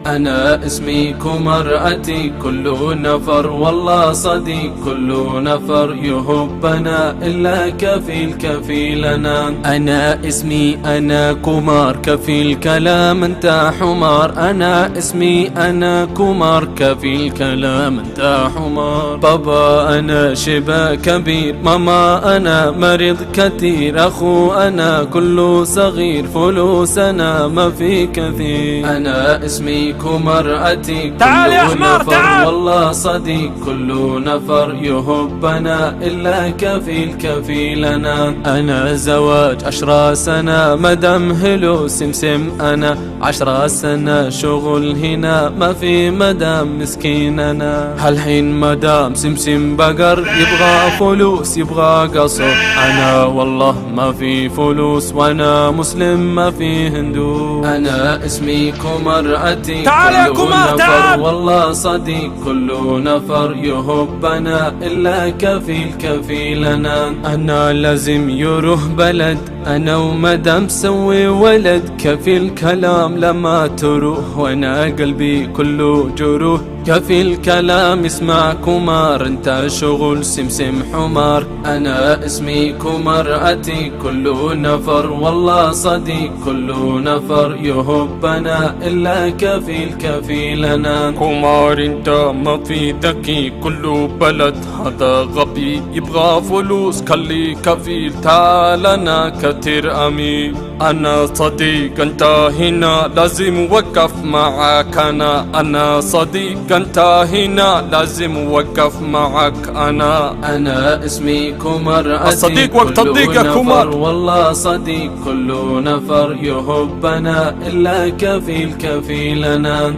أنا اسمي كمرأتي كل نفر والله صديق كل نفر يهبنا إلا كفيلنا. أنا اسمي أنا كمار كفيل كلام أنت حمار. أنا اسمي أنا كمار كفيل كلام أنت حمار. بابا أنا شبا كبير ماما أنا مريض كثير أخو أنا كله صغير فلوسنا ما في كثير. أنا اسمي كمرأتي تعال يا كل حمار نفر تعال والله صديق كل نفر يهبنا إلا كفيلنا. أنا زواج 10 سنة مدام هلو سمسم أنا 10 سنة شغل هنا ما في مدام مسكيننا. هالحين مدام سمسم بقر يبغى فلوس يبغى قصر. أنا والله ما في فلوس وأنا مسلم ما في هندو. أنا اسمي كمرأتي تعال يا كمار تعال والله صديق كل نفر يهبنا إلا كفيلنا. أنا لازم يروح بلد أنا ومدام سوي ولد كفيل كلام لما تروح وأنا قلبي كله جروح. كفيل كلام اسمع كمار انت شغل سمسم حمار. أنا اسمي كمرأتي كل نفر والله صديق كل نفر يهبنا إلا كفيلنا. كمار انت ما في ذكي كله بلد هذا غبي يبغى فلوس خلي كفيل تعال انا كتير امير. انا صديق انت هنا لازم وقف معك. انا صديق انت هنا لازم وقف معك. أنا اسمي كمرأتي الصديق وقت الضيق يا كمار والله صديق كل نفر يهبنا إلا كفيلنا.